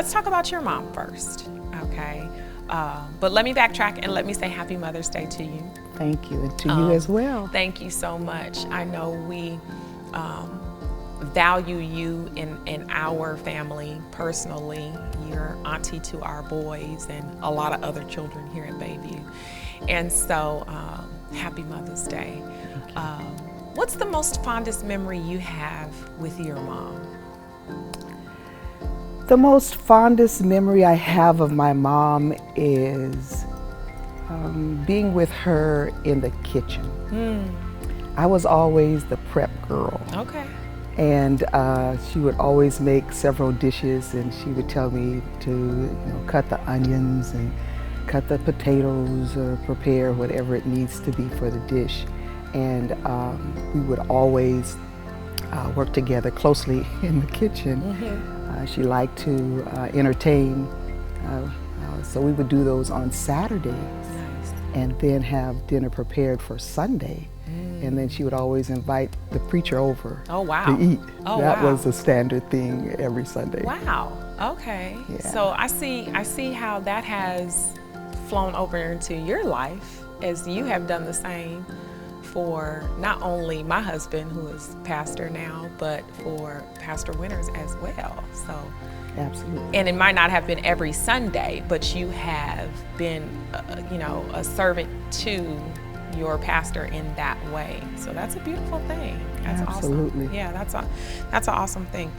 let's talk about your mom first, okay? But let me backtrack and let me say Happy Mother's Day to you. Thank you, and to you as well. Thank you so much. I know we value you in our family personally. You're auntie to our boys and a lot of other children here at Bayview. And so, Happy Mother's Day. What's the most fondest memory you have with your mom? The most fondest memory I have of my mom is being with her in the kitchen. I was always the prep girl. Okay. And she would always make several dishes, and she would tell me to cut the onions and cut the potatoes or prepare whatever it needs to be for the dish. And we would always work together closely in the kitchen. She liked to entertain, so we would do those on Saturdays. Nice. And then have dinner prepared for Sunday. And then she would always invite the preacher over to eat. That was a standard thing every Sunday. Wow. Okay. Yeah. So I see how that has flown over into your life, as you have done the same for not only my husband, who is pastor now, but for Pastor Winters as well. So Absolutely. And it might not have been every Sunday, but you have been a servant to your pastor in that way. So that's a beautiful thing. That's Absolutely. Awesome. Yeah, that's an awesome thing.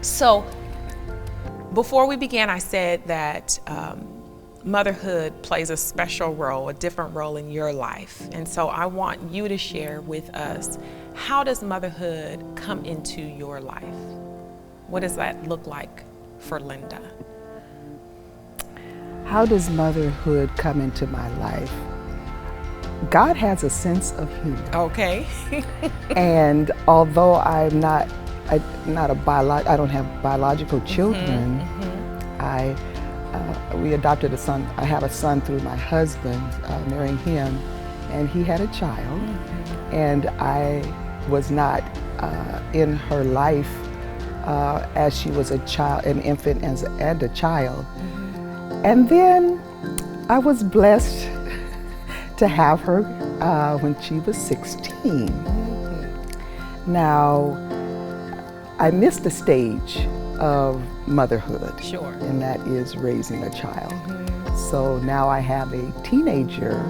So before we began, I said that motherhood plays a special role, a different role in your life. And so I want you to share with us, how does motherhood come into your life? What does that look like for Linda? How does motherhood come into my life? God has a sense of humor. Okay. And although I don't have biological children, we adopted a son. I have a son through my husband, marrying him, and he had a child. And I was not in her life as she was a child, an infant and a child. And then I was blessed to have her when she was 16. Now, I missed the stage of motherhood. Sure. And that is raising a child. So now I have a teenager,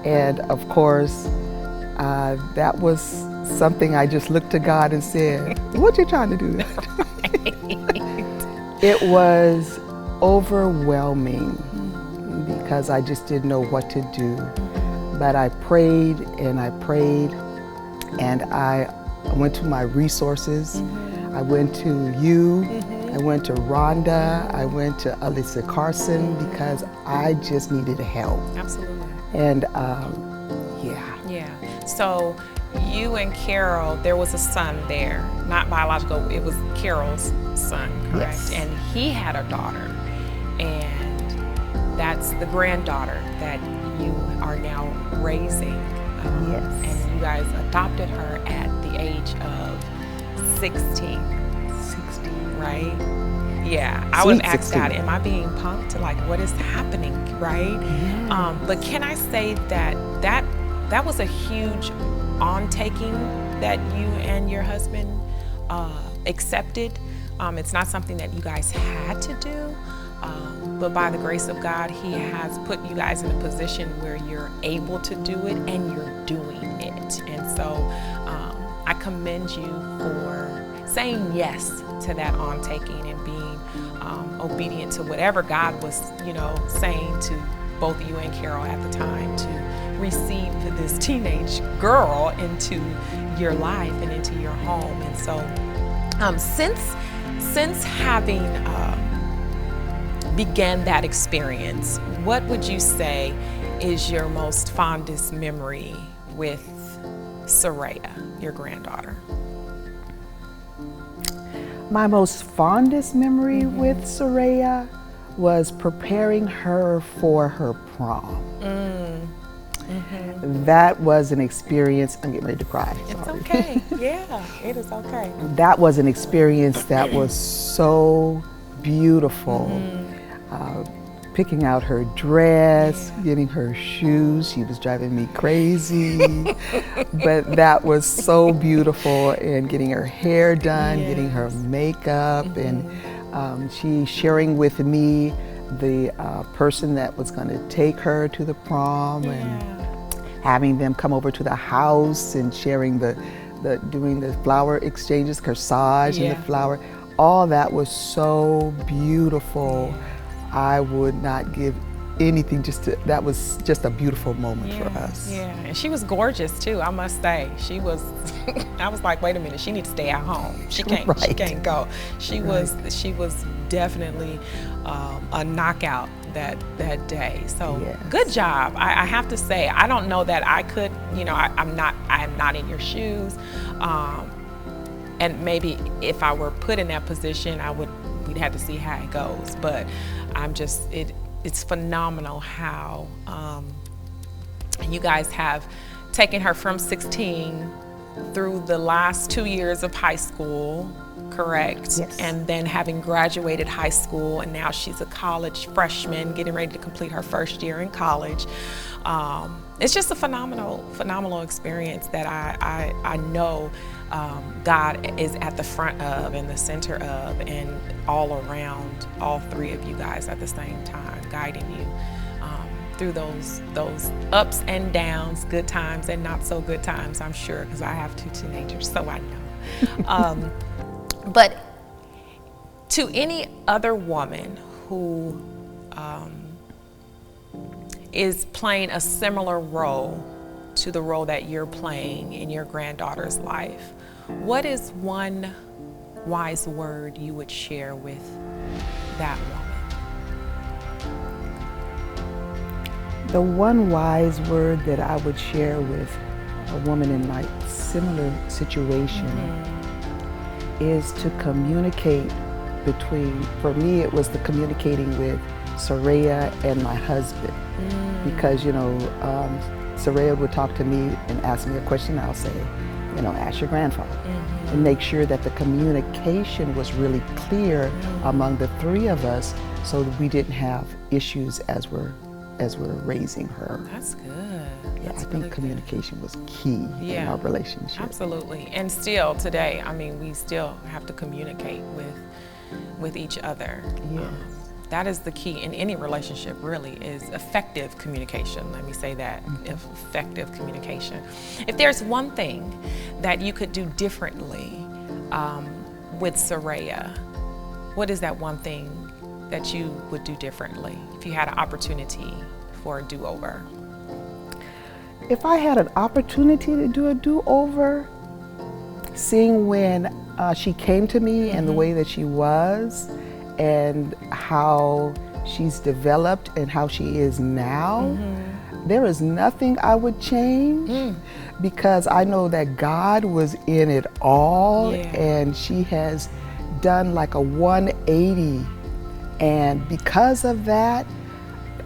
and of course, that was something I just looked to God and said, "What you trying to do?" It was overwhelming because I just didn't know what to do. But I prayed and I prayed, and I went to my resources. I went to you, I went to Rhonda, I went to Alyssa Carson, because I just needed help. Absolutely. And Yeah. So you and Carol, there was a son there, not biological, it was Carol's son, correct? Yes. And he had a daughter, and that's the granddaughter that you are now raising. Yes. And you guys adopted her at the age of 16. 16. Right? Yeah. I was Sweet asked 16. that, am I being punked? Like, what is happening, right? Yes. But can I say that was a huge on-taking that you and your husband accepted. It's not something that you guys had to do, but by the grace of God, He has put you guys in a position where you're able to do it, and you're doing it. And so I commend you for saying yes to that on-taking and being obedient to whatever God was, saying to both you and Carol at the time, to receive this teenage girl into your life and into your home. And so since having began that experience, what would you say is your most fondest memory with Soraya, your granddaughter? My most fondest memory with Soraya was preparing her for her prom. That was an experience. I'm getting ready to cry. It's Sorry. okay. Yeah, it is okay. That was an experience that was so beautiful. Picking out her dress, getting her shoes. She was driving me crazy. But that was so beautiful. And getting her hair done, getting her makeup, and she sharing with me the person that was going to take her to the prom, and having them come over to the house and sharing doing the flower exchanges, corsage and the flower. All that was so beautiful. I would not give anything that was just a beautiful moment for us. Yeah, and she was gorgeous too, I must say. She was, I was like, wait a minute, she needs to stay at home. She can't go. She was definitely a knockout that day. So good job. I have to say, I don't know that I could, I'm not in your shoes. And maybe if I were put in that position, we'd have to see how it goes. But it's phenomenal how you guys have taken her from 16 through the last 2 years of high school, correct? Yes. And then having graduated high school, and now she's a college freshman getting ready to complete her first year in college. It's just a phenomenal experience that I know God is at the front of and the center of and all around all three of you guys at the same time, guiding you through those ups and downs, good times and not so good times, I'm sure, because I have 2 teenagers, so I know. But to any other woman who is playing a similar role to the role that you're playing in your granddaughter's life, what is one wise word you would share with that woman? The one wise word that I would share with a woman in my similar situation is to communicate for me, it was the communicating with Soraya and my husband. Because, Soraya would talk to me and ask me a question, I'll say, ask your grandfather. And make sure that the communication was really clear among the three of us so that we didn't have issues as we're raising her. That's good. Yeah, That's I think communication was key in our relationship. Absolutely. And still today, we still have to communicate with each other. Yes. That is the key in any relationship, really, is effective communication. Let me say that, effective communication. If there's one thing that you could do differently with Soraya, what is that one thing that you would do differently if you had an opportunity for a do-over? If I had an opportunity to do a do-over, seeing when she came to me and the way that she was, and how she's developed and how she is now, there is nothing I would change because I know that God was in it all and she has done like a 180. And because of that,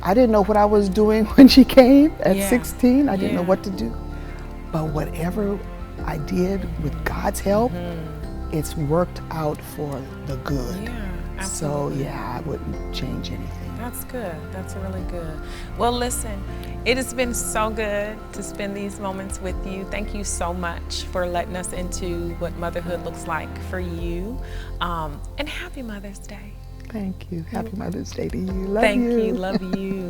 I didn't know what I was doing when she came at 16. I didn't know what to do. But whatever I did with God's help, it's worked out for the good. Yeah, absolutely. So I wouldn't change anything. That's good. That's really good. Well, listen, it has been so good to spend these moments with you. Thank you so much for letting us into what motherhood looks like for you. And happy Mother's Day. Thank you. Happy Mother's Day to you. Love you. Thank you. Love you.